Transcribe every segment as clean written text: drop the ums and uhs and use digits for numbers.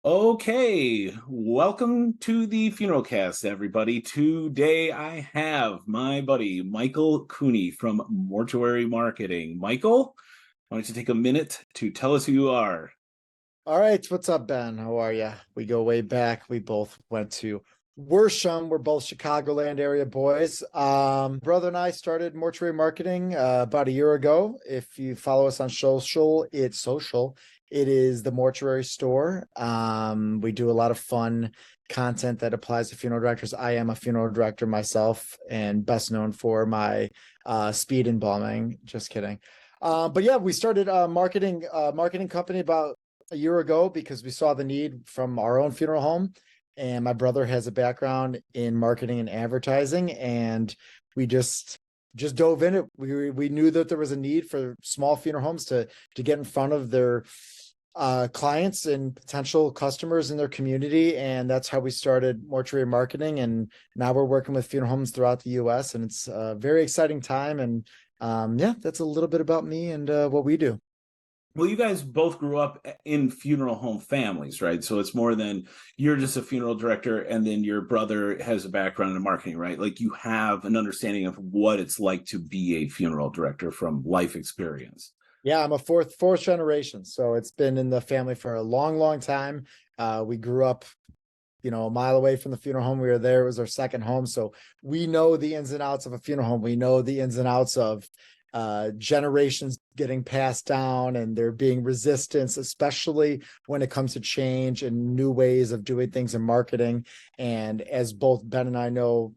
Okay, welcome to the Funeral Cast, everybody. Today I have my buddy Michael Cooney from Mortuary Marketing. Michael, why don't you take a minute to tell us who you are? All right, what's up, Ben? How are you? We go way back. We both went to Worsham. We're both Chicagoland area boys. Brother and I started Mortuary Marketing about a year ago. If you follow us on social, it is the Mortuary Store. We do a lot of fun content that applies to funeral directors. I am a funeral director myself, and best known for my speed embalming. Just kidding. But yeah, we started a marketing company about a year ago because we saw the need from our own funeral home, and my brother has a background in marketing and advertising, and we just dove in it. We knew that there was a need for small funeral homes to get in front of their clients and potential customers in their community, and that's how we started Mortuary Marketing. And now we're working with funeral homes throughout the US, and it's a very exciting time. And yeah, that's a little bit about me and what we do. Well, you guys both grew up in funeral home families, right? So it's more than you're just a funeral director and then your brother has a background in marketing, right? Like you have an understanding of what it's like to be a funeral director from life experience. Yeah, I'm a fourth generation, so it's been in the family for a long time. We grew up, a mile away from the funeral home. We were there. It was our second home, so we know the ins and outs of a funeral home. We know the ins and outs of generations getting passed down and there being resistance, especially when it comes to change and new ways of doing things in marketing. And as both Ben and I know,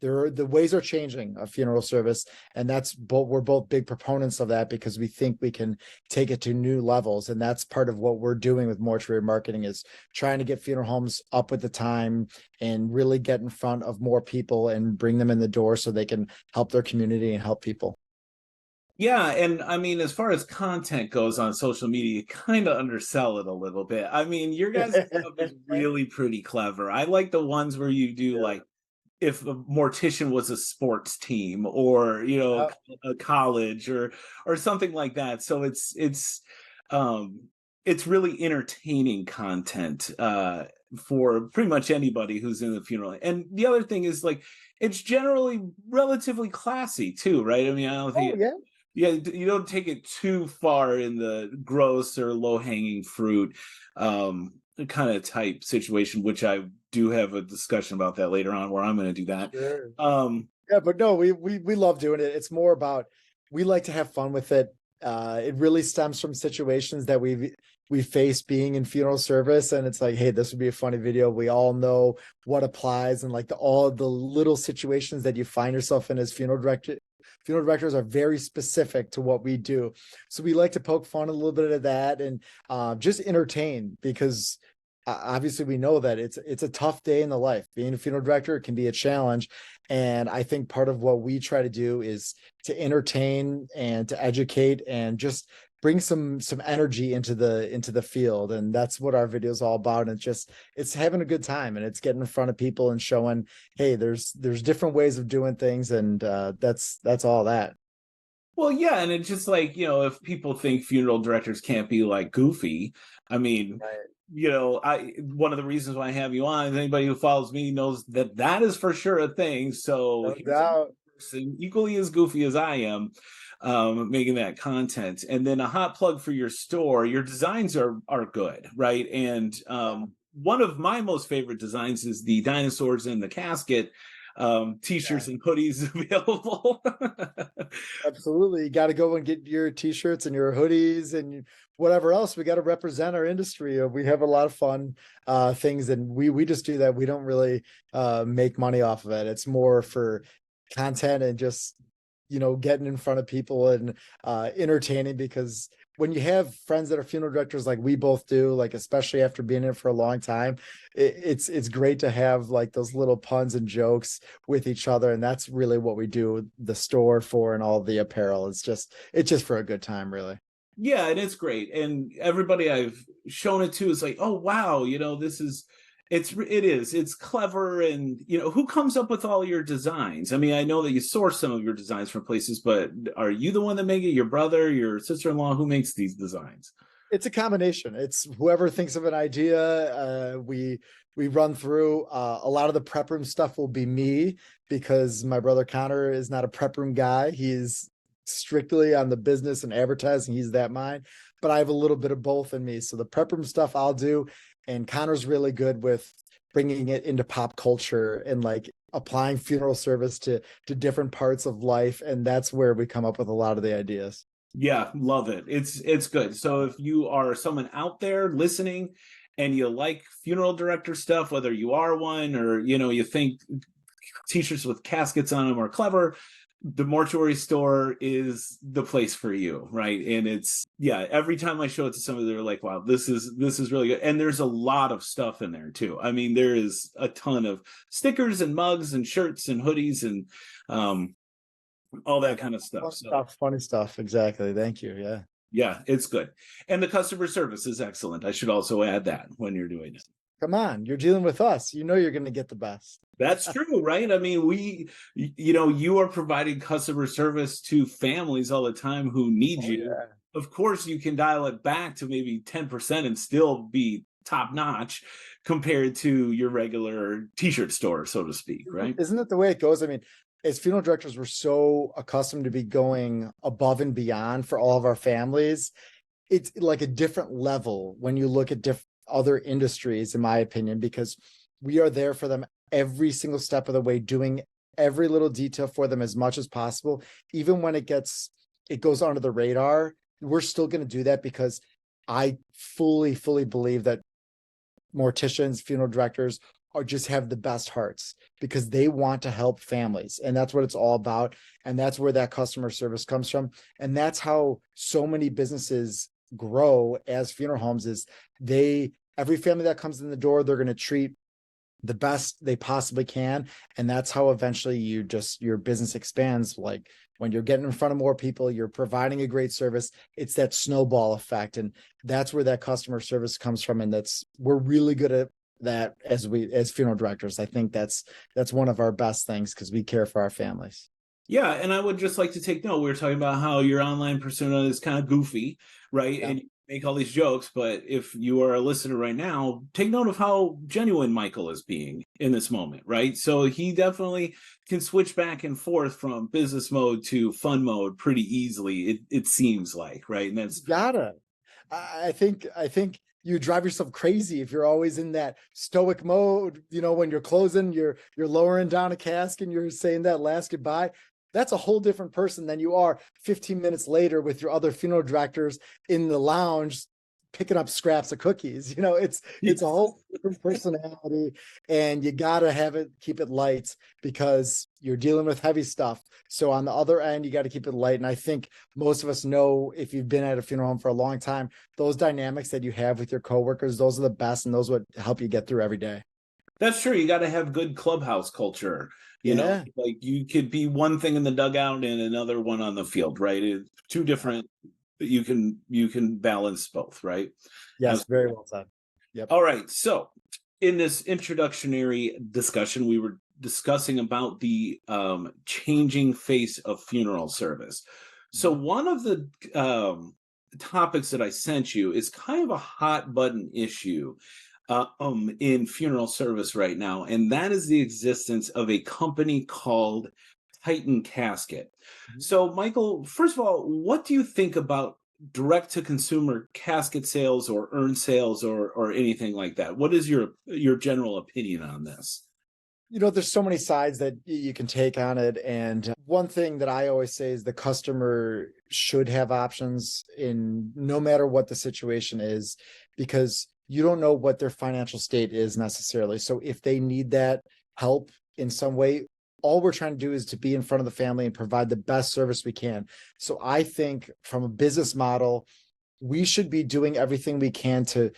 the ways are changing of funeral service, and we're both big proponents of that because we think we can take it to new levels. And that's part of what we're doing with Mortuary Marketing, is trying to get funeral homes up with the time and really get in front of more people and bring them in the door so they can help their community and help people. Yeah, and I mean, as far as content goes on social media, you kind of undersell it a little bit. I mean, your guys' stuff is really pretty clever. I like the ones where you do like if a mortician was a sports team or a college or something like that. So it's really entertaining content for pretty much anybody who's in the funeral. And the other thing is like it's generally relatively classy too, right? I mean, I don't think you don't take it too far in the gross or low-hanging fruit kind of type situation, which I do have a discussion about that later on where I'm going to do that. Sure. Yeah, but no, we love doing it. It's more about, we like to have fun with it. It really stems from situations that we face being in funeral service, and it's like, hey, this would be a funny video. We all know what applies, and like all the little situations that you find yourself in as funeral director. Funeral directors are very specific to what we do. So we like to poke fun a little bit of that and just entertain, because obviously we know that it's a tough day in the life. Being a funeral director can be a challenge. And I think part of what we try to do is to entertain and to educate and just bring some energy into the field. And that's what our video is all about. And it's having a good time, and it's getting in front of people and showing, hey, there's different ways of doing things. And that's all that. Well, yeah, and it's just like, if people think funeral directors can't be like goofy, I mean, right. One of the reasons why I have you on is anybody who follows me knows that is for sure a thing. So No doubt. Person equally as goofy as I am, making that content. And then a hot plug for your store. Your designs are good, right? And one of my most favorite designs is the dinosaurs in the casket. T-shirts and hoodies available. Absolutely. You got to go and get your t-shirts and your hoodies and whatever else. We got to represent our industry. We have a lot of fun things, and we just do that. We don't really make money off of it. It's more for content and just getting in front of people and entertaining, because when you have friends that are funeral directors like we both do, like especially after being in it for a long time, it's great to have like those little puns and jokes with each other. And that's really what we do the store for, and all the apparel. It's just for a good time, really. Yeah, and it's great. And everybody I've shown it to is like, oh wow, it's clever. And who comes up with all your designs? I mean, I know that you source some of your designs from places, but are you the one that make it? Your brother, your sister-in-law? Who makes these designs? It's a combination. It's whoever thinks of an idea. We run through a lot of the prep room stuff will be me, because my brother Connor is not a prep room guy. He's strictly on the business and advertising. He's that mind, but I have a little bit of both in me. So the prep room stuff I'll do, and Connor's really good with bringing it into pop culture and like applying funeral service to different parts of life. And that's where we come up with a lot of the ideas. Yeah, love it. It's good. So if you are someone out there listening and you like funeral director stuff, whether you are one or you think t-shirts with caskets on them are clever, the Mortuary store is the place for you, right? And it's, yeah, every time I show it to somebody, they're like, wow, this is really good. And there's a lot of stuff in there too. I mean, there is a ton of stickers and mugs and shirts and hoodies and all that kind of stuff. Funny stuff. Exactly. Thank you. Yeah. Yeah, it's good. And the customer service is excellent. I should also add that when you're doing it. Come on, you're dealing with us. You know you're going to get the best. That's true, right? I mean, you are providing customer service to families all the time who need you. Yeah. Of course, you can dial it back to maybe 10% and still be top notch compared to your regular t-shirt store, so to speak, right? Isn't it the way it goes? I mean, as funeral directors, we're so accustomed to be going above and beyond for all of our families. It's like a different level when you look at other industries, in my opinion, because we are there for them every single step of the way, doing every little detail for them as much as possible. Even when it goes under the radar, we're still going to do that, because I fully believe that morticians, funeral directors just have the best hearts, because they want to help families. And that's what it's all about. And that's where that customer service comes from. And that's how so many businesses grow as funeral homes, is every family that comes in the door, they're going to treat the best they possibly can. And that's how eventually your business expands. Like when you're getting in front of more people, you're providing a great service. It's that snowball effect. And that's where that customer service comes from. And we're really good at that as funeral directors. I think that's one of our best things, because we care for our families. Yeah, and I would just like to take note. We were talking about how your online persona is kind of goofy, right? Yeah. And you make all these jokes, but if you are a listener right now, take note of how genuine Michael is being in this moment, right? So he definitely can switch back and forth from business mode to fun mode pretty easily. It seems like, right? And that's gotta. I think you drive yourself crazy if you're always in that stoic mode. When you're closing, you're lowering down a casket and you're saying that last goodbye. That's a whole different person than you are 15 minutes later with your other funeral directors in the lounge picking up scraps of cookies. It's a whole different personality, and you gotta keep it light, because you're dealing with heavy stuff. So on the other end, you got to keep it light. And I think most of us know, if you've been at a funeral home for a long time, those dynamics that you have with your coworkers, those are the best, and those would help you get through every day. That's true. You got to have good clubhouse culture. You know, like you could be one thing in the dugout and another one on the field, right? It's two different. You can balance both, right? Yes, very well said. Yep. All right. So in this introductory discussion, we were discussing about the changing face of funeral service. So one of the topics that I sent you is kind of a hot button issue in funeral service right now, and that is the existence of a company called Titan Casket. Mm-hmm. So, Michael, first of all, what do you think about direct-to-consumer casket sales or urn sales or anything like that? What is your general opinion on this? There's so many sides that you can take on it. And one thing that I always say is the customer should have options in no matter what the situation is, because you don't know what their financial state is necessarily. So if they need that help in some way, all we're trying to do is to be in front of the family and provide the best service we can. So I think from a business model, we should be doing everything we can to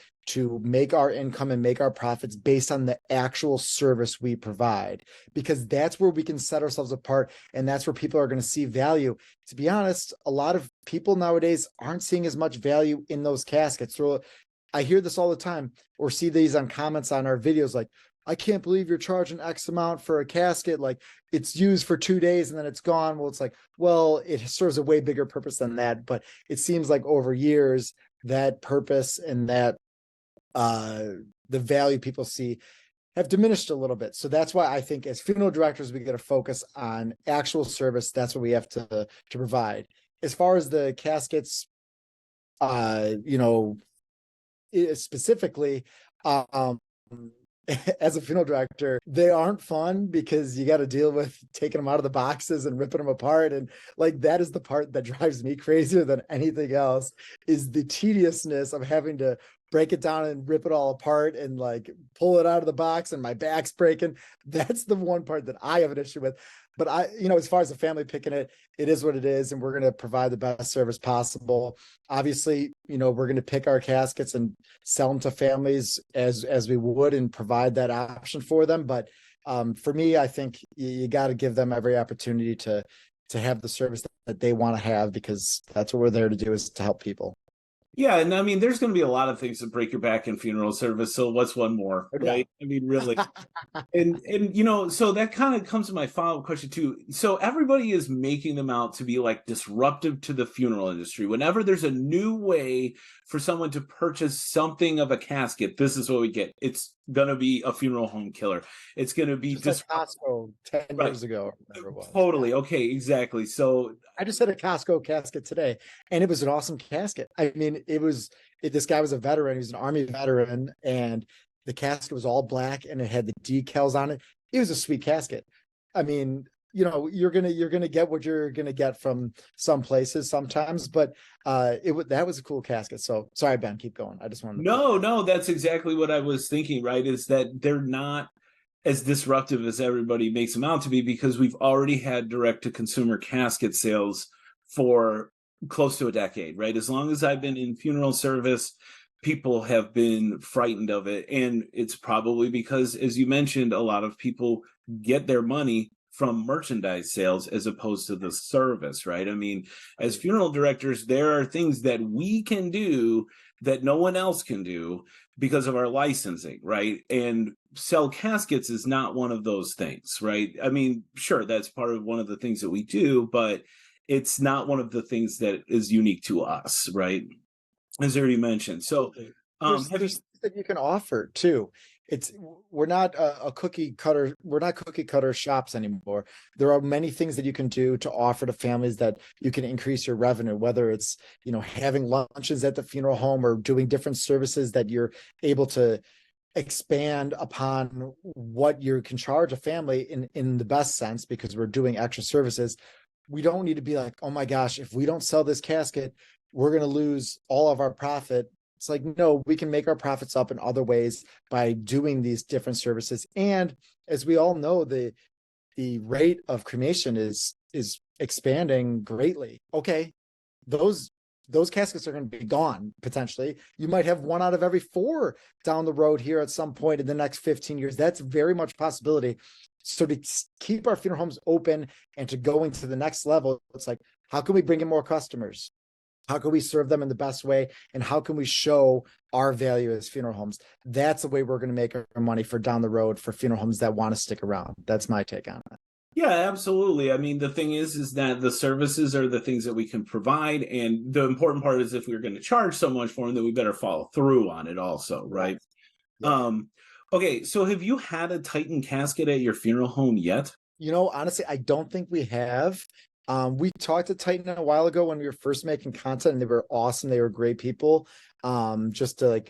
make our income and make our profits based on the actual service we provide, because that's where we can set ourselves apart. And that's where people are going to see value. To be honest, a lot of people nowadays aren't seeing as much value in those caskets. So I hear this all the time, or see these on comments on our videos, like, I can't believe you're charging X amount for a casket. Like, it's used for 2 days and then it's gone. Well, it's like, well, it serves a way bigger purpose than that. But it seems like over years, that purpose and that the value people see have diminished a little bit. So that's why I think as funeral directors, we got to focus on actual service. That's what we have to provide. As far as the caskets, specifically, as a funeral director, they aren't fun because you got to deal with taking them out of the boxes and ripping them apart. And like, that is the part that drives me crazier than anything else, is the tediousness of having to break it down and rip it all apart and like pull it out of the box, and my back's breaking. That's the one part that I have an issue with. But as far as the family picking it, it is what it is, and we're going to provide the best service possible. Obviously, we're going to pick our caskets and sell them to families as we would, and provide that option for them. But for me, I think you got to give them every opportunity to have the service that they want to have, because that's what we're there to do, is to help people. Yeah, and I mean, there's going to be a lot of things that break your back in funeral service. So what's one more, right? I mean, really. And so that kind of comes to my follow-up question too. So everybody is making them out to be like disruptive to the funeral industry. Whenever there's a new way for someone to purchase something of a casket, this is what we get. It's going to be a funeral home killer. It's going to be just like Costco 10 years ago, or whatever it was. Totally. Okay, exactly. So I just had a Costco casket today, and it was an awesome casket. I mean, this guy was a veteran. He was an Army veteran, and the casket was all black and it had the decals on it. It was a sweet casket. I mean, you're gonna get what you're gonna get from some places sometimes, but that was a cool casket. So sorry, Ben, keep going. I just wanted to no, that's exactly what I was thinking, right? Is that they're not as disruptive as everybody makes them out to be, because we've already had direct-to-consumer casket sales for close to a decade, right? As long as I've been in funeral service, people have been frightened of it. And it's probably because, as you mentioned, a lot of people get their money from merchandise sales as opposed to the service, right? I mean, as funeral directors, there are things that we can do that no one else can do because of our licensing, right? And sell caskets is not one of those things, right? I mean, sure, that's part of one of the things that we do, but it's not one of the things that is unique to us, right? As I already mentioned. So there's things that you can offer too. We're not a cookie cutter. We're not cookie cutter shops anymore. There are many things that you can do to offer to families that you can increase your revenue, whether it's, having lunches at the funeral home, or doing different services that you're able to expand upon what you can charge a family in the best sense, because we're doing extra services. We don't need to be like, oh my gosh, if we don't sell this casket, we're going to lose all of our profit. It's like, no, we can make our profits up in other ways by doing these different services. And as we all know, the rate of cremation is expanding greatly. Okay, those caskets are going to be gone potentially. You might have 1 out of every 4 down the road here at some point in the next 15 years. That's very much a possibility. So to keep our funeral homes open and to going to the next level, it's like, how can we bring in more customers? How can we serve them in the best way? And how can we show our value as funeral homes? That's the way we're going to make our money for down the road for funeral homes that want to stick around. That's my take on it. Yeah, absolutely. I mean, the thing is that the services are the things that we can provide. And the important part is, if we're going to charge so much for them, that we better follow through on it also, right? Yeah. Okay, so have you had a Titan casket at your funeral home yet? Honestly, I don't think we have. We talked to Titan a while ago when we were first making content, and they were awesome. They were great people. Just to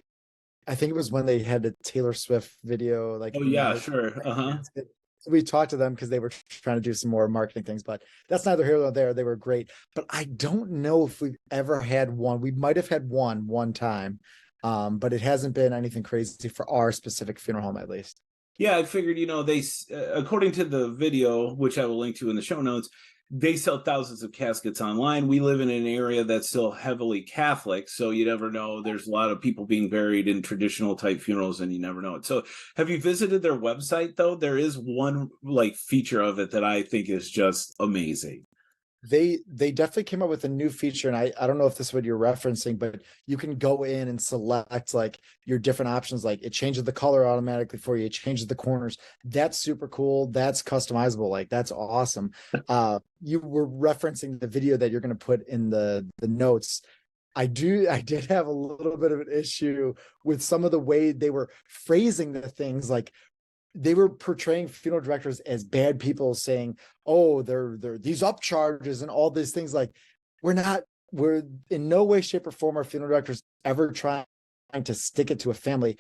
I think it was when they had the Taylor Swift video. Oh yeah, sure. We talked to them because they were trying to do some more marketing things, but that's neither here nor there. They were great, but I don't know if we've ever had one. We might have had one time, but it hasn't been anything crazy for our specific funeral home, at least. Yeah, I figured, they, according to the video, which I will link to in the show notes, they sell thousands of caskets online. We live in an area that's still heavily Catholic, so you never know. There's a lot of people being buried in traditional type funerals, and you never know it. So have you visited their website, though? There is one feature of it that I think is just amazing. They definitely came up with a new feature, and I don't know if this is what you're referencing, but you can go in and select like your different options. Like it changes the color automatically for you. It changes the corners. That's super cool. That's customizable. Like that's awesome. You were referencing the video that you're going to put in the notes. I did have a little bit of an issue with some of the way they were phrasing the things. Like they were portraying funeral directors as bad people, saying, oh, they're these upcharges and all these things. Like we're in no way, shape, or form are funeral directors ever trying to stick it to a family.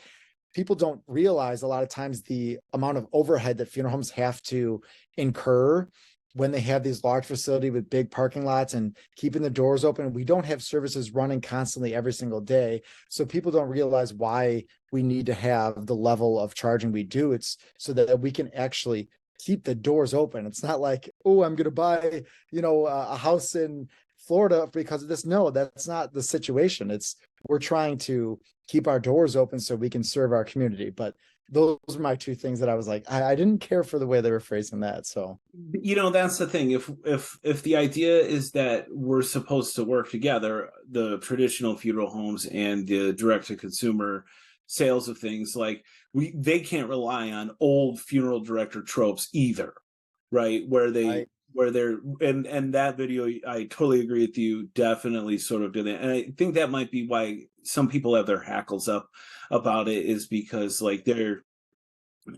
People don't realize a lot of times the amount of overhead that funeral homes have to incur when they have these large facility with big parking lots and keeping the doors open. We don't have services running constantly every single day. So people don't realize why we need to have the level of charging we do. It's so that we can actually keep the doors open. It's not like, oh, I'm going to buy, a house in Florida because of this. No, that's not the situation. We're trying to keep our doors open so we can serve our community. But those are my two things that I was like, I didn't care for the way they were phrasing that. So, that's the thing. If the idea is that we're supposed to work together, the traditional funeral homes and the direct to consumer sales of things, like they can't rely on old funeral director tropes either, right? Where they're and that video, I totally agree with you, definitely sort of did that. And I think that might be why some people have their hackles up about it, is because like they're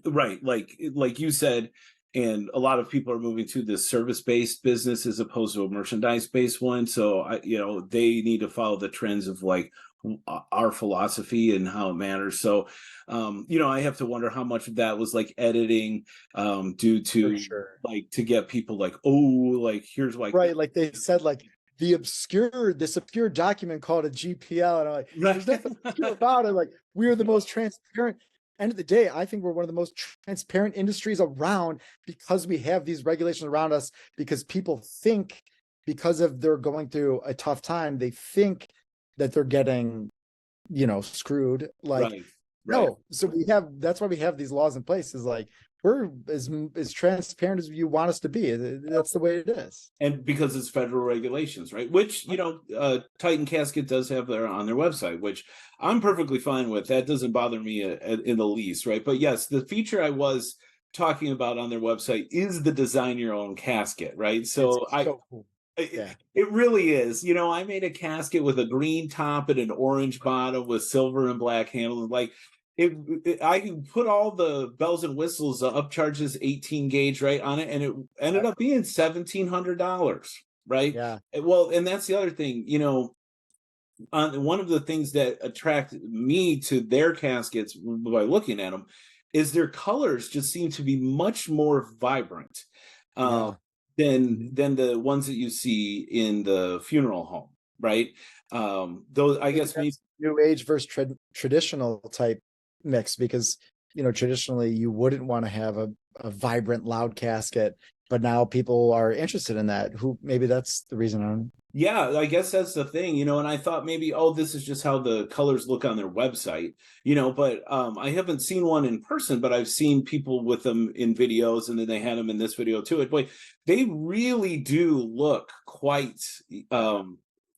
right, like you said, and a lot of people are moving to this service-based business as opposed to a merchandise-based one. So they need to follow the trends of like our philosophy and how it matters. So I have to wonder how much of that was like editing due to like to get people like, oh, like here's why, right, like they said, like this obscure document called a GPL, and I'm like, there's nothing obscure about it. Like we are the most transparent. End of the day, I think we're one of the most transparent industries around because we have these regulations around us, because people think because of they're going through a tough time, they think that they're getting, screwed. Like, right. No. So that's why we have these laws in place, is like, we're as transparent as you want us to be. That's the way it is. And because it's federal regulations, right? Which, Titan Casket does have on their website, which I'm perfectly fine with. That doesn't bother me in the least, right? But yes, the feature I was talking about on their website is the design your own casket, right? So cool. It really is. I made a casket with a green top and an orange bottom with silver and black handles. Like I can put all the bells and whistles, upcharges 18 gauge right on it, and it ended up being $1,700, right? Yeah. Well, and that's the other thing, one of the things that attracted me to their caskets by looking at them is their colors just seem to be much more vibrant than the ones that you see in the funeral home, right? Those, I guess, new age versus traditional type mix, because traditionally you wouldn't want to have a vibrant loud casket, but now people are interested in that. Who maybe that's the reason. Yeah, I guess that's the thing, and I thought maybe, oh, this is just how the colors look on their website, but I haven't seen one in person, but I've seen people with them in videos, and then they had them in this video too. Boy, they really do look quite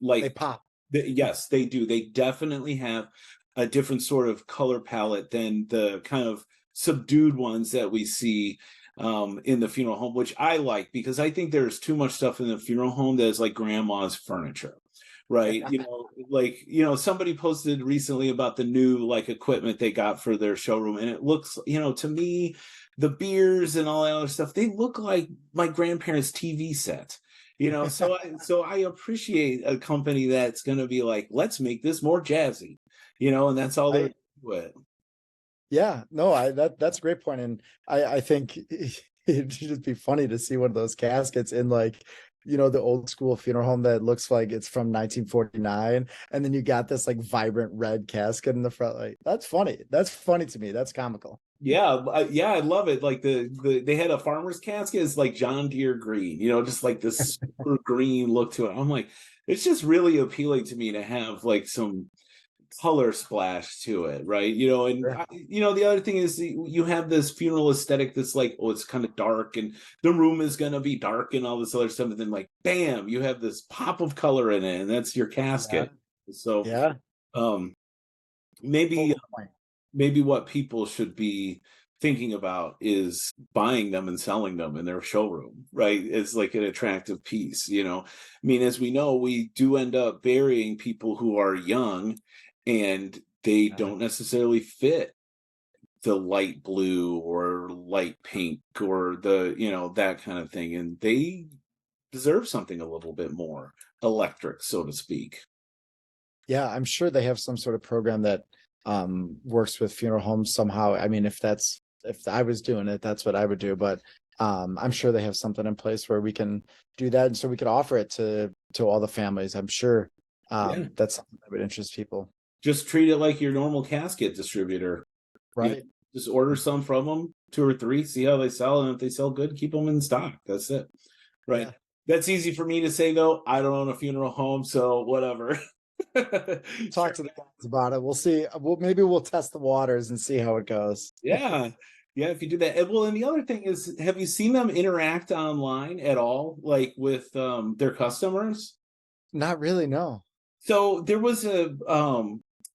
like they pop. Yes, they do. They definitely have a different sort of color palette than the kind of subdued ones that we see in the funeral home, which I like, because I think there's too much stuff in the funeral home that is like grandma's furniture, right? Somebody posted recently about the new like equipment they got for their showroom, and it looks, to me, the beers and all that other stuff, they look like my grandparents' TV set. So I appreciate a company that's going to be like, let's make this more jazzy, and that's all they're with. Yeah, no, that's a great point. And I think it'd just be funny to see one of those caskets in like, the old school funeral home that looks like it's from 1949. And then you got this like vibrant red casket in the front. Like, that's funny. That's funny to me. That's comical. Yeah, I love it. Like they had a farmer's casket. It's like John Deere green, just like this super green look to it. I'm like, it's just really appealing to me to have like some color splash to it, right? And Sure. the other thing is you have this funeral aesthetic that's like, oh, it's kind of dark and the room is going to be dark and all this other stuff. And then like, bam, you have this pop of color in it, and that's your casket. So Yeah. um maybe Total point. maybe what people should be thinking about is buying them and selling them in their showroom, right? It's like an attractive piece. I mean, as we know, we do end up burying people who are young and they don't necessarily fit the light blue or light pink or that kind of thing, and they deserve something a little bit more electric, so to speak. Yeah, I'm sure they have some sort of program that works with funeral homes somehow. I mean, if I was doing it, that's what I would do. But I'm sure they have something in place where we can do that, and so we could offer it to all the families. I'm sure that's something that would interest people. Just treat it like your normal casket distributor. Right. Just order some from them, 2 or 3, see how they sell, and if they sell good, keep them in stock. That's it. Right. Yeah. That's easy for me to say, though. I don't own a funeral home, so whatever. Talk to the guys about it. We'll see. Maybe we'll test the waters and see how it goes. Yeah. Yeah, if you do that. And the other thing is, have you seen them interact online at all, like with their customers? Not really, no. So there was a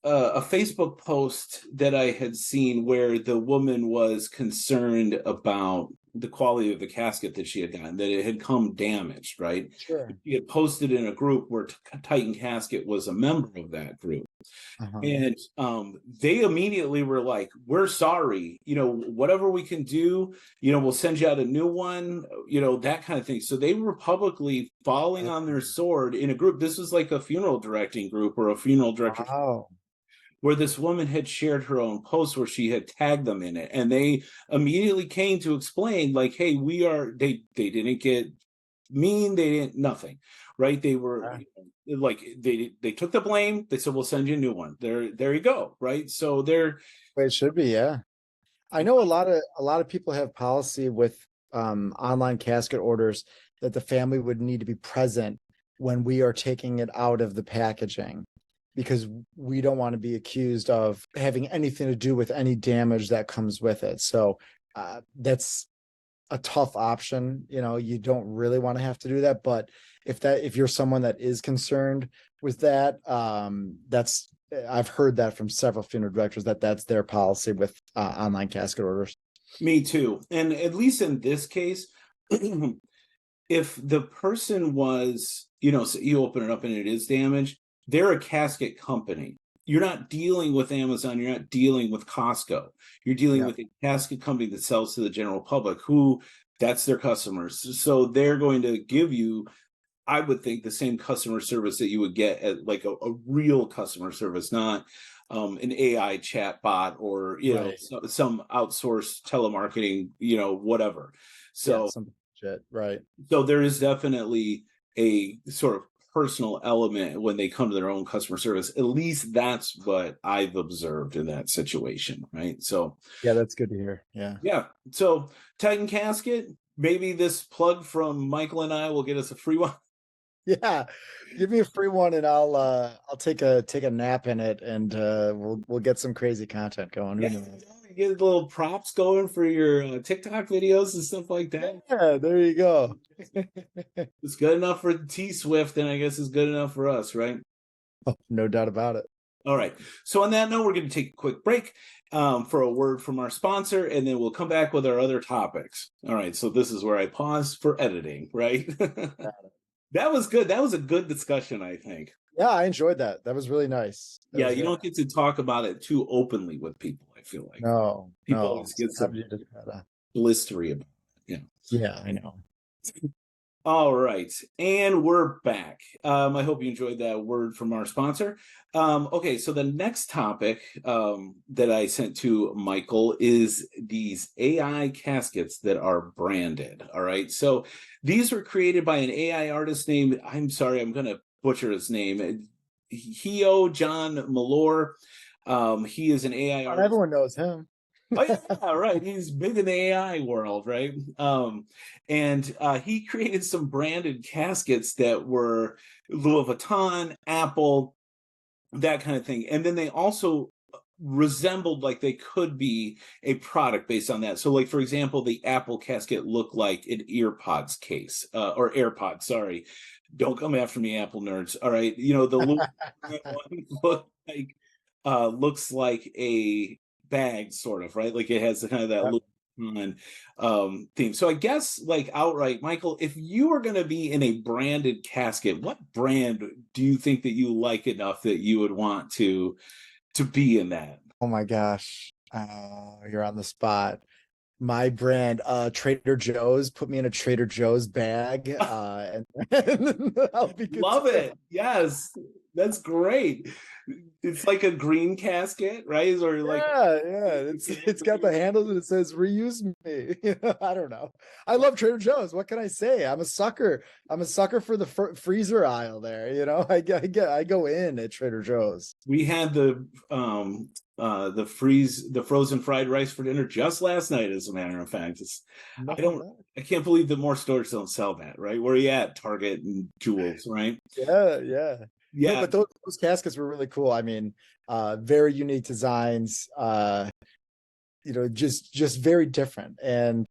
Facebook post that I had seen where the woman was concerned about the quality of the casket that she had gotten, that it had come damaged, right? Sure. She had posted in a group where Titan Casket was a member of that group. And they immediately were like, we're sorry, whatever we can do, we'll send you out a new one, that kind of thing. So they were publicly falling on their sword in a group. This was like a funeral directing group or a funeral director. Wow. Where this woman had shared her own post where she had tagged them in it, and they immediately came to explain, like, hey, they didn't get mean, they didn't nothing, right? They were like, they took the blame. They said, we'll send you a new one. There you go, right? So they're It should be, yeah. I know a lot of people have policy with online casket orders that the family would need to be present when we are taking it out of the packaging, because we don't want to be accused of having anything to do with any damage that comes with it. So that's a tough option. You don't really want to have to do that. But if you're someone that is concerned with that, I've heard that from several funeral directors that's their policy with online casket orders. Me too. And at least in this case, if the person was, so you open it up and it is damaged, they're a casket company. You're not dealing with Amazon. You're not dealing with Costco. You're dealing with a casket company that sells to the general public, who that's their customers. So they're going to give you, I would think, the same customer service that you would get at like a real customer service, not an AI chat bot or, some outsourced telemarketing, whatever. So, some shit, right. So there is definitely a sort of personal element when they come to their own customer service. At least that's what I've observed in that situation, right? So yeah, that's good to hear. Yeah. So Titan Casket, maybe this plug from Michael and I will get us a free one. Yeah, give me a free one and I'll take a nap in it, and we'll get some crazy content going. Who knows? Get little props going for your TikTok videos and stuff like that. Yeah, there you go. It's good enough for T Swift, and I guess it's good enough for us, right? Oh, no doubt about it. All right. So on that note, we're going to take a quick break for a word from our sponsor, and then we'll come back with our other topics. All right. So this is where I pause for editing, right? That was good. That was a good discussion, I think. Yeah, I enjoyed that. That was really nice. You don't get to talk about it too openly with people, I feel like. No. People always get some blistery about it. Yeah, I know. All right. And we're back. I hope you enjoyed that word from our sponsor. Okay, so the next topic that I sent to Michael is these AI caskets that are branded. All right. So these were created by an AI artist named, I'm sorry, I'm going to butcher his name, Hio John Malour. He is an AI artist. Everyone knows him. Oh yeah, right. He's big in the AI world, right? And he created some branded caskets that were Louis Vuitton, Apple, that kind of thing. And then they also resembled, like they could be a product based on that. So like, for example, the Apple casket looked like an earpods case, or AirPods, sorry. Don't come after me, Apple nerds. All right. The little one looks like a bag, sort of, right? Like it has kind of that Yep. little theme. So I guess, like, outright, Michael, if you were going to be in a branded casket, what brand do you think that you like enough that you would want to be in that? Oh my gosh. You're on the spot. My brand, Trader Joe's, put me in a Trader Joe's bag, and I'll be good to Love go. it. Yes, that's great. It's like a green casket, right? Or like, Yeah, it's got the handles and it says reuse me. I don't know. I love Trader Joe's. What can I say? I'm a sucker. I'm a sucker for the freezer aisle there. I go in at Trader Joe's. we had the frozen fried rice for dinner just last night, as a matter of fact. I Nothing don't bad. I can't believe that more stores don't sell that, right? Where are you at? Target and Jewels, right? Yeah, yeah. No, Yeah. but those caskets were really cool. I mean, very unique designs. Just very different. And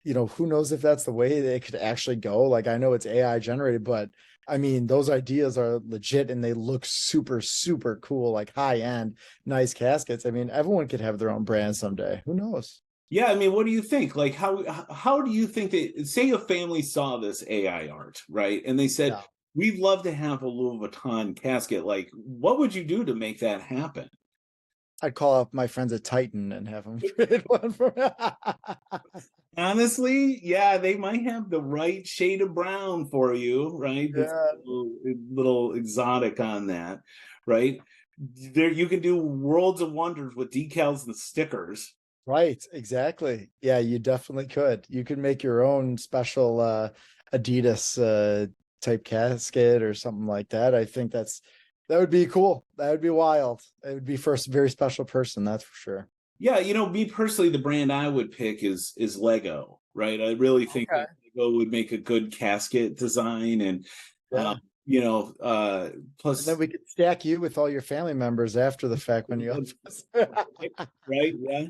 who knows if that's the way they could actually go. Like, I know it's AI generated, but I mean, those ideas are legit and they look super, super cool, like high end, nice caskets. I mean, everyone could have their own brand someday. Who knows? Yeah, I mean, what do you think? Like, how do you think that, say a family saw this AI art, right? And they said, Yeah. we'd love to have a Louis Vuitton casket. Like, what would you do to make that happen? I'd call up my friends at Titan and have them create one for me. Honestly, yeah, they might have the right shade of brown for you, right? That's Yeah, a little exotic on that, right? There, you can do worlds of wonders with decals and stickers. right. Exactly. Yeah, you definitely could. You could make your own special Adidas type casket or something like that. I think that would be cool. That would be wild. It would be for a very special person, that's for sure. Yeah, me personally, the brand I would pick is Lego, right? I really think Okay. that Lego would make a good casket design, and uh, Yeah. And then plus, we could stack you with all your family members after the fact when you up us. right? Yeah.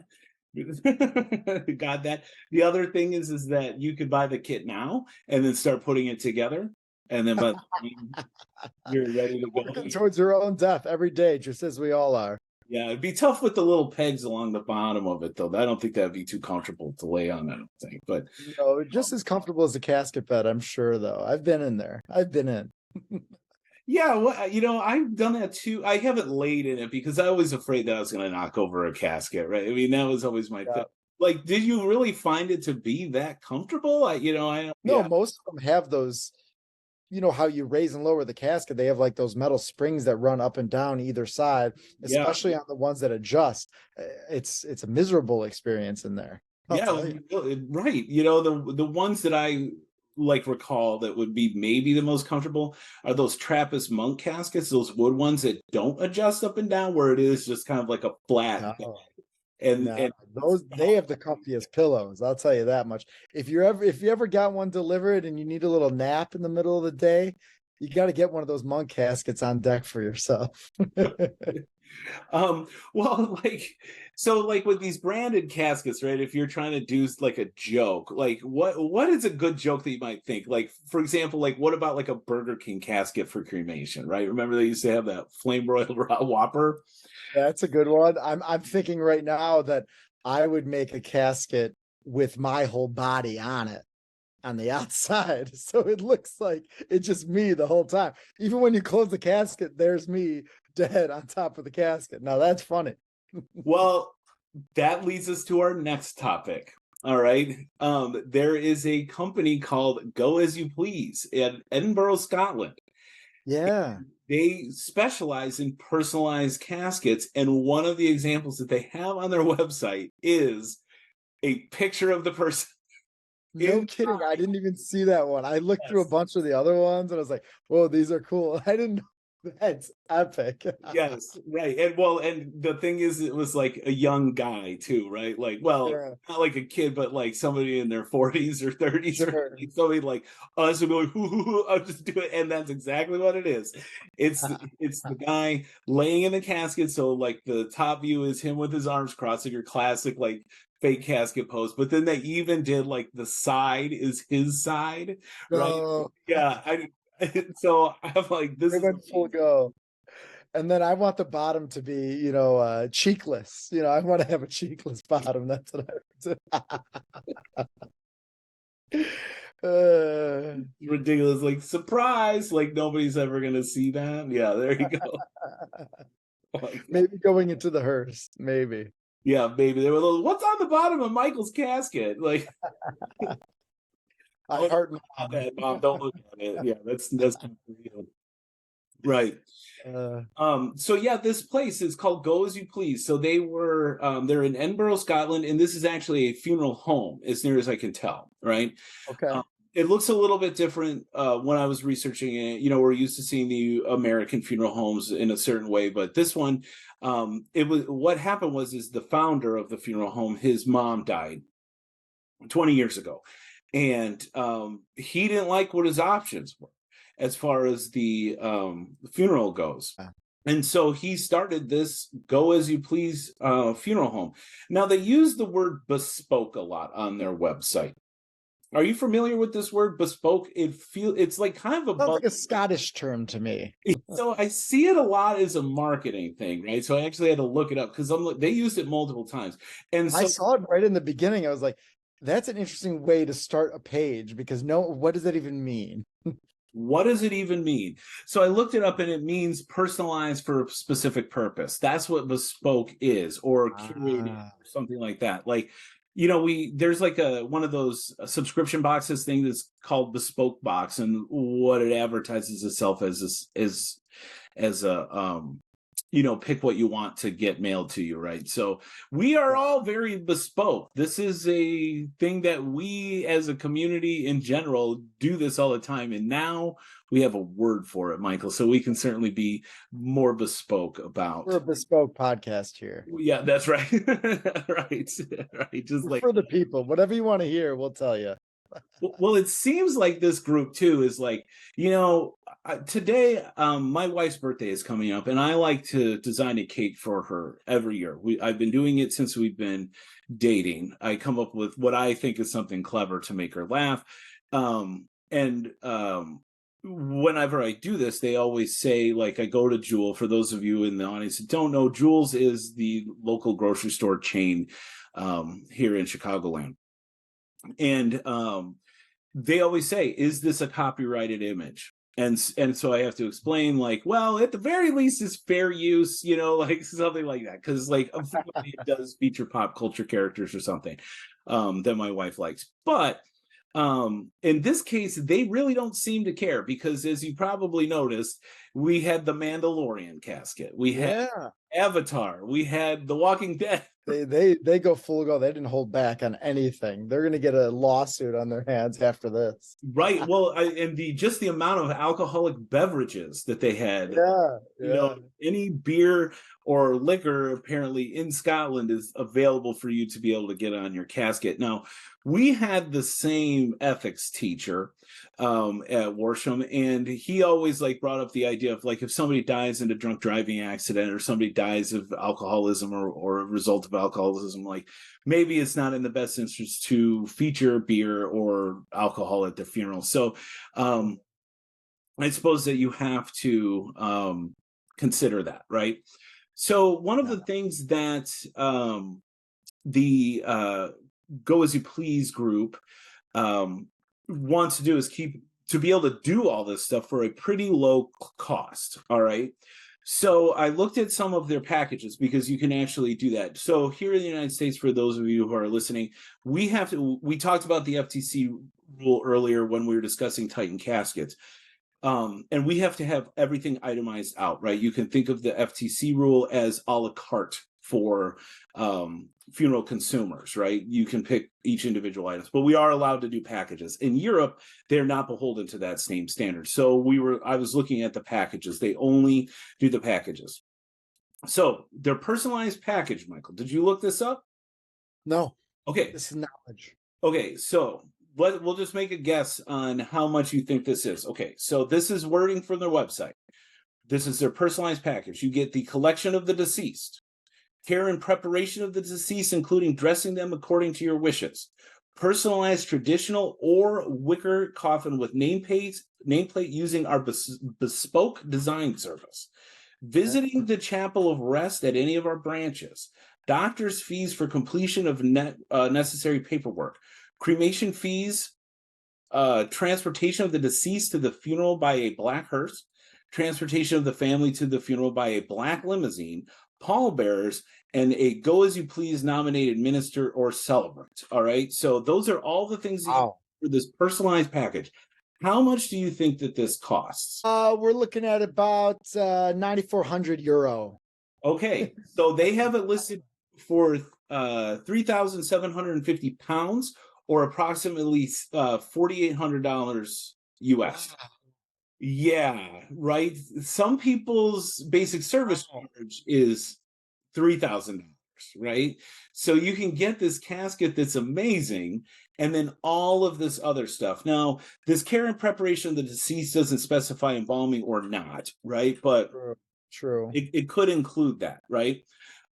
Got that. The other thing is that you could buy the kit now and then start putting it together, and then by the time you're ready to go. Working towards your own death every day, just as we all are. Yeah, it'd be tough with the little pegs along the bottom of it, though. I don't think that'd be too comfortable to lay on, I don't think. But Just as comfortable as a casket bed, I'm sure, though. I've been in there. I've been in. yeah, well, I've done that too. I haven't laid in it because I was afraid that I was going to knock over a casket, right? I mean, that was always my thing. Yeah. Like, did you really find it to be that comfortable? No, Yeah, most of them have those, how you raise and lower the casket. They have like those metal springs that run up and down either side, yeah, especially on the ones that adjust. It's a miserable experience in there. I'll yeah, tell you. right. The ones that I like recall that would be maybe the most comfortable are those Trappist monk caskets, those wood ones that don't adjust up and down, where it is just kind of like a flat bed. No, no, And those they have the comfiest pillows. I'll tell you that much. If you ever got one delivered and you need a little nap in the middle of the day, you got to get one of those monk caskets on deck for yourself. well, like with these branded caskets, right? If you're trying to do like a joke, like what is a good joke that you might think? Like, for example, like what about like a Burger King casket for cremation, right? Remember they used to have that flame broiled Whopper? That's a good one. I'm thinking right now that I would make a casket with my whole body on it on the outside. So it looks like it's just me the whole time. Even when you close the casket, there's me dead on top of the casket. Now that's funny. Well, that leads us to our next topic. All right. There is a company called Go As You Please in Edinburgh, Scotland. Yeah. They specialize in personalized caskets, and one of the examples that they have on their website is a picture of the person No in kidding. I didn't even see that one. I looked through a yes. bunch of the other ones and I was like, whoa, these are cool. I didn't know. That's epic. Yes, right. And the thing is, it was like a young guy too, right? Like, well, Yeah, not like a kid, but like somebody in their 40s or 30s, or sure. like somebody like us would be like, hoo, hoo, hoo, I'll just do it. And that's exactly what it is. It's the guy laying in the casket. So like the top view is him with his arms crossed, like your classic like fake casket pose. But then they even did like the side is his side, right? No, Yeah. So I'm like, this they is went full amazing. go. And then I want the bottom to be, cheekless. I want to have a cheekless bottom. That's what I would Ridiculous, like surprise, like nobody's ever gonna see that. Yeah, there you go. Like, Maybe going into the hearse. Maybe. yeah, baby. They were like, what's on the bottom of Michael's casket? Like, I oh, heart not mom. that, mom. Don't look at it. Yeah, that's right. So yeah, this place is called Go As You Please. So they're in Edinburgh, Scotland, and this is actually a funeral home, as near as I can tell, right? Okay. Um, it looks a little bit different when I was researching it. We're used to seeing the American funeral homes in a certain way, but this one, it was what happened is the founder of the funeral home, his mom died 20 years ago, and he didn't like what his options were as far as the funeral goes. Ah. And so he started this Go As You Please funeral home. Now they use the word bespoke a lot on their website. Are you familiar with this word bespoke? It's like kind of a Sounds like a Scottish term to me. so I see it a lot as a marketing thing, right? So I actually had to look it up because they used it multiple times. And I so saw it right in the beginning. I was like, that's an interesting way to start a page because what does that even mean? what does it even mean? So I looked it up and it means personalized for a specific purpose. That's what bespoke is, or curated, Ah, or something like that. Like, there's like one of those subscription boxes thing that's called bespoke box, and what it advertises itself as a pick what you want to get mailed to you, right? So we are yeah. all very bespoke. This is a thing that we as a community in general do this all the time, and now we have a word for it, Michael, so we can certainly be more bespoke about. We're a bespoke podcast here. Yeah, that's right. Right. Right, just We're like, for the people. Whatever you want to hear, we'll tell you. well, it seems like this group too is like, today, my wife's birthday is coming up, and I like to design a cake for her every year. I've been doing it since we've been dating. I come up with what I think is something clever to make her laugh. And whenever I do this, they always say, like, I go to Jewel. For those of you in the audience that don't know, Jewel's is the local grocery store chain here in Chicagoland. And they always say, is this a copyrighted image? And so I have to explain, like, well, at the very least, it's fair use, like something like that, because like unfortunately it does feature pop culture characters or something that my wife likes. But in this case, they really don't seem to care, because as you probably noticed, we had the Mandalorian casket, we had Yeah. Avatar, we had The Walking Dead. They go full go. They didn't hold back on anything. They're gonna get a lawsuit on their hands after this. Right. Well, and the amount of alcoholic beverages that they had, Yeah, yeah. any beer or liquor apparently in Scotland is available for you to be able to get on your casket. Now, we had the same ethics teacher at Worsham, and he always like brought up the idea of, like, if somebody dies in a drunk driving accident, or somebody dies of alcoholism, or a result of alcoholism, like, maybe it's not in the best interest to feature beer or alcohol at the funeral. So I suppose that you have to consider that, right? So one of Yeah. the things that the Go As You Please group wants to do is to be able to do all this stuff for a pretty low cost. All right. So I looked at some of their packages, because you can actually do that. So here in the United States, for those of you who are listening, we talked about the FTC rule earlier when we were discussing Titan Caskets. And we have to have everything itemized out, right? You can think of the FTC rule as a la carte for funeral consumers, right? You can pick each individual items, but we are allowed to do packages. In Europe, they're not beholden to that same standard. So I was looking at the packages. They only do the packages. So their personalized package, Michael, did you look this up? No. Okay. This is knowledge. Okay, so we'll just make a guess on how much you think this is. Okay, so this is wording from their website. This is their personalized package. You get the collection of the deceased, care and preparation of the deceased, including dressing them according to your wishes, personalized traditional or wicker coffin with nameplate using our bespoke design service, visiting the chapel of rest at any of our branches, doctor's fees for completion of necessary paperwork, cremation fees, transportation of the deceased to the funeral by a black hearse, transportation of the family to the funeral by a black limousine, pallbearers, and a go-as-you-please nominated minister or celebrant. All right, so those are all the things for this personalized package. How much do you think that this costs? We're looking at about 9,400 euro. Okay, so they have it listed for 3,750 pounds, or approximately $4,800 US. Wow. Yeah, right. Some people's basic service charge is $3,000, right? So you can get this casket that's amazing, and then all of this other stuff. Now, this care and preparation of the deceased doesn't specify embalming or not, right? But true. It could include that, right?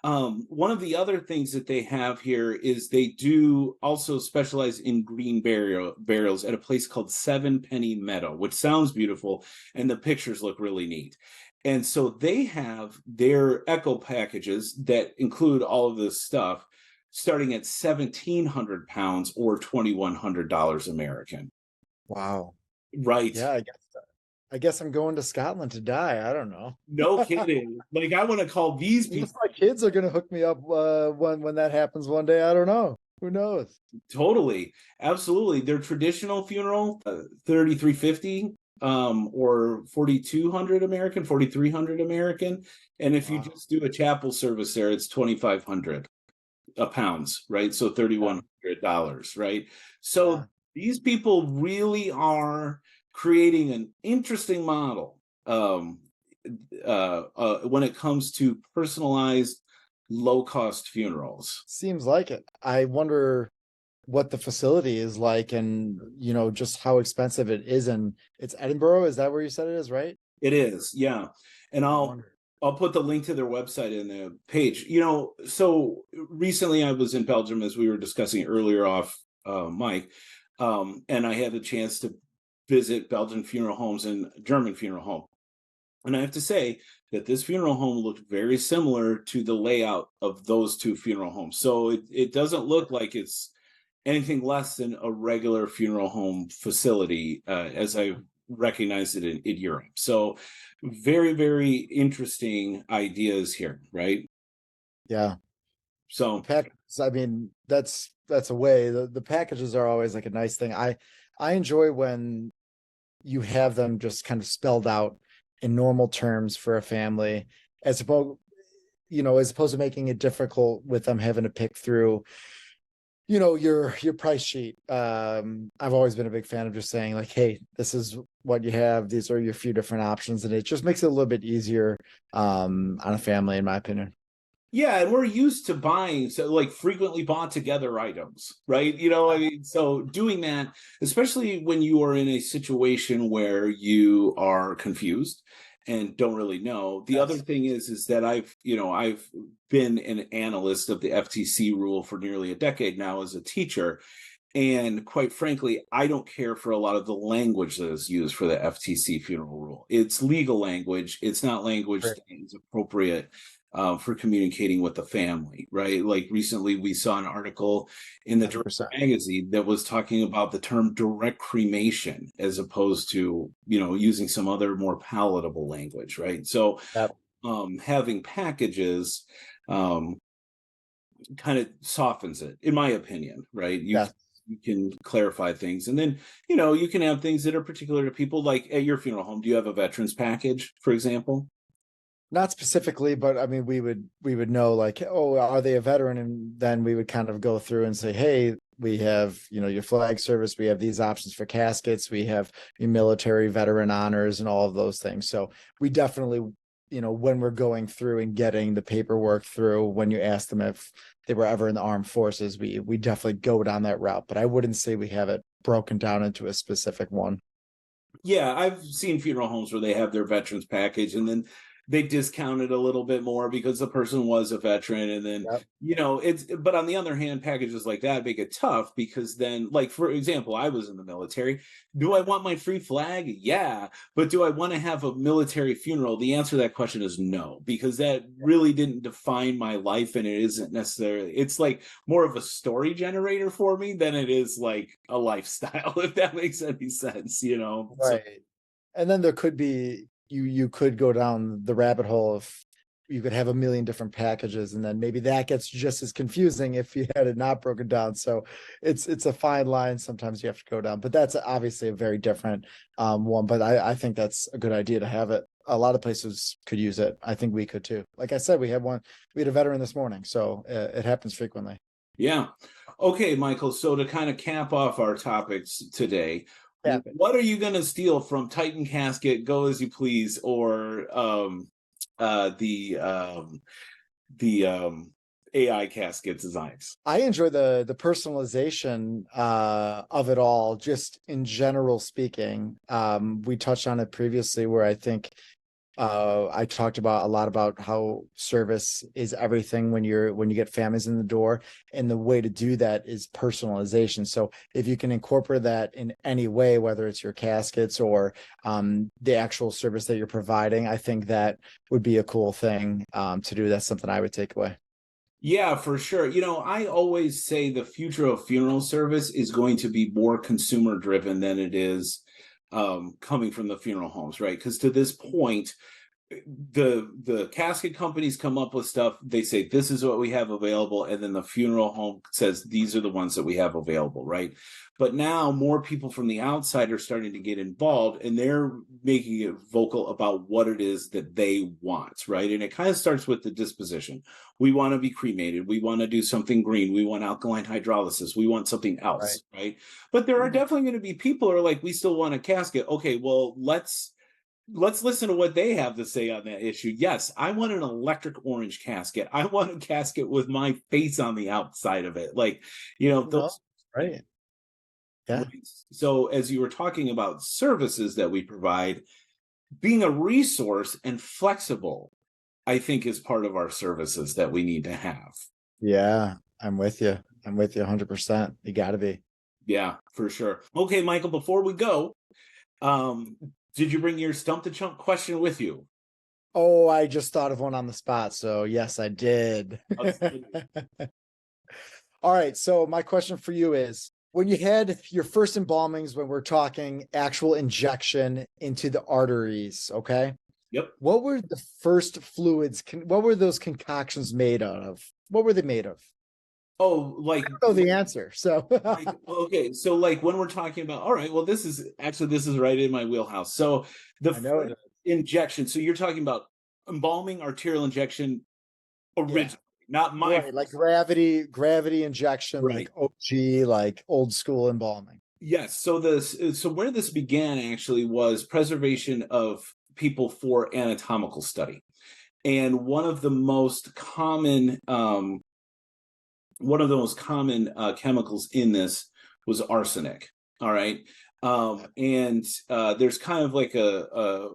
One of the other things that they have here is they do also specialize in green burials at a place called Seven Penny Meadow, which sounds beautiful, and the pictures look really neat. And so they have their eco packages that include all of this stuff starting at 1,700 pounds or $2,100 American. Wow. Right. Yeah, I guess I'm going to Scotland to die. I don't know. No kidding. Like, I want to call these people. My kids are going to hook me up when that happens one day. I don't know. Who knows? Totally. Absolutely. Their traditional funeral, 3,350 or 4,200 American, 4,300 American. And if you just do a chapel service there, it's 2,500 pounds, right? So $3,100, right? So these people really are creating an interesting model when it comes to personalized, low-cost funerals. Seems like it. I wonder what the facility is like, and just how expensive it is. And it's Edinburgh. Is that where you said it is, right? It is, yeah. And I'll put the link to their website in the page. So recently I was in Belgium, as we were discussing earlier off mic, and I had the chance to visit Belgian funeral homes and German funeral home. And I have to say that this funeral home looked very similar to the layout of those two funeral homes. So it doesn't look like it's anything less than a regular funeral home facility, as I recognized it in Europe. So very, very interesting ideas here, right? Yeah. So packages, I mean, that's a way. The packages are always like a nice thing. I enjoy when you have them just kind of spelled out in normal terms for a family, as opposed to making it difficult with them having to pick through your price sheet. I've always been a big fan of just saying, like, hey, this is what you have, these are your few different options, and it just makes it a little bit easier on a family, in my opinion. Yeah, and we're used to buying frequently bought together items, right? I mean, so doing that, especially when you are in a situation where you are confused and don't really know. The other thing is that I've been an analyst of the FTC rule for nearly a decade now as a teacher. And quite frankly, I don't care for a lot of the language that is used for the FTC funeral rule. It's legal language. It's not language that is appropriate for communicating with the family, right? Like recently we saw an article in the Direct magazine that was talking about the term direct cremation as opposed to, using some other more palatable language, right? So having packages kind of softens it, in my opinion, right? You can clarify things. And then, you can have things that are particular to people. Like at your funeral home, do you have a veterans package, for example? Not specifically, but I mean, we would know like, oh, are they a veteran? And then we would kind of go through and say, hey, we have, your flag service. We have these options for caskets. We have your military veteran honors and all of those things. So we definitely, when we're going through and getting the paperwork through, when you ask them if they were ever in the armed forces, we definitely go down that route. But I wouldn't say we have it broken down into a specific one. Yeah, I've seen funeral homes where they have their veterans package and then they discount it a little bit more because the person was a veteran. And then, Yep. but on the other hand, packages like that make it tough because then, like, for example, I was in the military. Do I want my free flag? Yeah. But do I want to have a military funeral? The answer to that question is no, because that really didn't define my life. And it isn't necessarily, it's like more of a story generator for me than it is like a lifestyle, if that makes any sense. So, Right. And then there could be you could go down the rabbit hole of you could have a million different packages, and then maybe that gets just as confusing if you had it not broken down. So it's a fine line. Sometimes you have to go down, but that's obviously a very different one. But I think that's a good idea to have it. A lot of places could use it. I think we could too. Like I said, we had a veteran this morning, so it happens frequently. yeah. Okay, Michael. So to kind of cap off our topics today, Yeah. what are you going to steal from Titan Casket, Go As You Please, or uh, the um, the AI casket designs? I enjoy the personalization of it all, just in general speaking. We touched on it previously, where I think I talked about a lot about how service is everything when you get families in the door, and the way to do that is personalization. So if you can incorporate that in any way, whether it's your caskets or the actual service that you're providing, I think that would be a cool thing to do. That's something I would take away. Yeah, for sure. I always say the future of funeral service is going to be more consumer driven than it is coming from the funeral homes, right? Because to this point, the casket companies come up with stuff. They say this is what we have available, and then the funeral home says these are the ones that we have available, right? But now more people from the outside are starting to get involved, and they're making it vocal about what it is that they want, right? And it kind of starts with the disposition. We want to be cremated, we want to do something green, we want alkaline hydrolysis, we want something Right. else, right? But there are definitely going to be people who are like, we still want a casket. Okay, well, let's listen to what they have to say on that issue. Yes, I want an electric orange casket. I want a casket with my face on the outside of it. Like, No, those. right. Yeah. Right. So, as you were talking about services that we provide, being a resource and flexible, I think is part of our services that we need to have. Yeah. I'm with you. I'm with you 100%. You got to be. Yeah, for sure. Okay, Michael, before we go, um, did you bring your stump the chump question with you? Oh, I just thought of one on the spot. So, yes, I did. All right. So, my question for you is, when you had your first embalmings, when we're talking actual injection into the arteries, okay? Yep. What were the first fluids? What were those concoctions made out of? What were they made of? Oh, I don't know the answer. So, like, okay, so like when we're talking about, all right, well, this is right in my wheelhouse. So the I know first it. injection, so you're talking about embalming arterial injection Yeah. originally, not my Right. Like gravity injection, right. like OG, like old school embalming. Yes. So where this began actually was preservation of people for anatomical study. And one of the most common chemicals in this was arsenic. All right. And there's kind of like a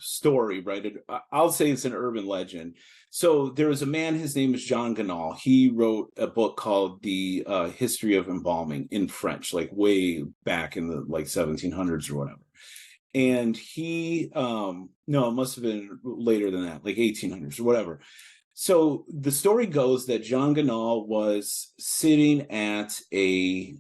story, right? I'll say it's an urban legend. So there was a man, his name is Jean Ganal. He wrote a book called The History of Embalming in French, like way back in the like 1700s or whatever. And no, it must have been later than that, like 1800s or whatever. So the story goes that Jean Ganal was sitting at a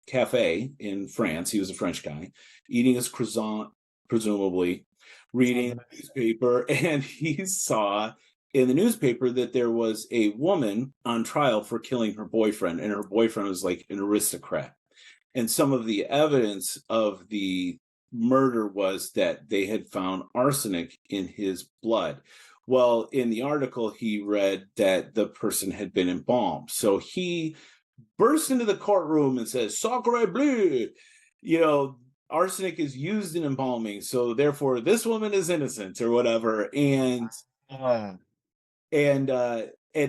cafe in France. He was a French guy, eating his croissant, presumably, reading the newspaper, and he saw in the newspaper that there was a woman on trial for killing her boyfriend, and her boyfriend was like an aristocrat. And some of the evidence of the murder was that they had found arsenic in his blood. Well, in the article, he read that the person had been embalmed. So he bursts into the courtroom and says, "Sacre bleu!" You know, arsenic is used in embalming, so therefore this woman is innocent or whatever. And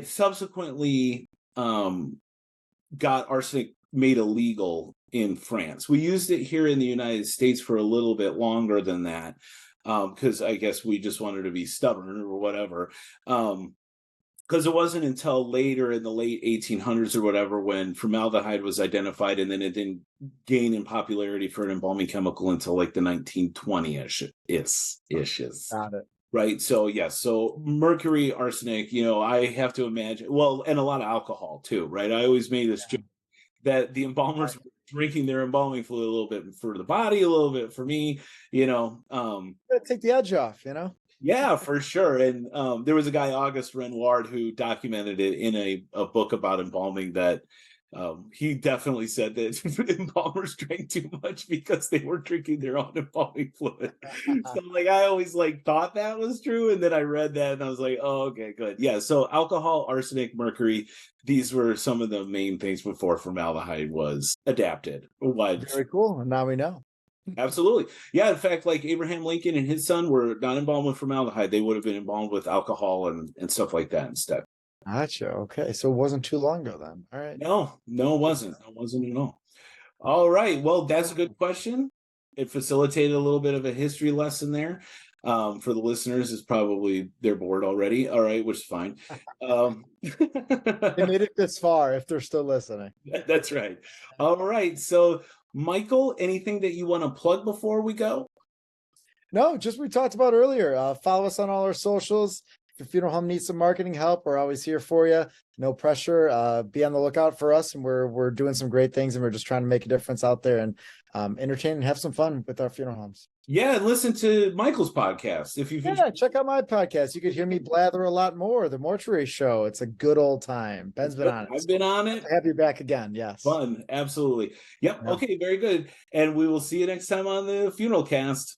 subsequently got arsenic made illegal in France. We used it here in the United States for a little bit longer than that, because I guess we just wanted to be stubborn or whatever. Because it wasn't until later in the late 1800s or whatever when formaldehyde was identified, and then it didn't gain in popularity for an embalming chemical until like the 1920-ish. Got it. Right. So yes. So mercury, arsenic, I have to imagine, well, and a lot of alcohol too, right? I always made this joke that the embalmers were drinking their embalming fluid a little bit for the body, a little bit for me, Take the edge off, Yeah, for sure. And there was a guy, August Renoir, who documented it in a book about embalming that he definitely said that embalmers drank too much because they were drinking their own embalming fluid. So like I always like thought that was true. And then I read that and I was like, oh, okay, good. Yeah. So alcohol, arsenic, mercury, these were some of the main things before formaldehyde was adapted. Very cool. And now we know. Absolutely. Yeah. In fact, like Abraham Lincoln and his son were not embalmed with formaldehyde. They would have been embalmed with alcohol and stuff like that instead. Gotcha. Okay. So it wasn't too long ago then. All right. No, it wasn't. It wasn't at all. All right. Well, that's a good question. It facilitated a little bit of a history lesson there. For the listeners, is probably they're bored already. All right, which is fine. They made it this far if they're still listening. That's right. All right. So, Michael, anything that you want to plug before we go? No, just we talked about earlier. Follow us on all our socials. If your funeral home needs some marketing help, we're always here for you. No pressure. Be on the lookout for us, and we're doing some great things, and we're just trying to make a difference out there and entertain and have some fun with our funeral homes. Yeah, listen to Michael's podcast. Check out my podcast. You could hear me blather a lot more. The Mortuary Show. It's a good old time. Ben's been on it. I've been on it. Have you back again? Yes. Fun. Absolutely. Yep. Yeah. Okay. Very good. And we will see you next time on the Funeral Cast.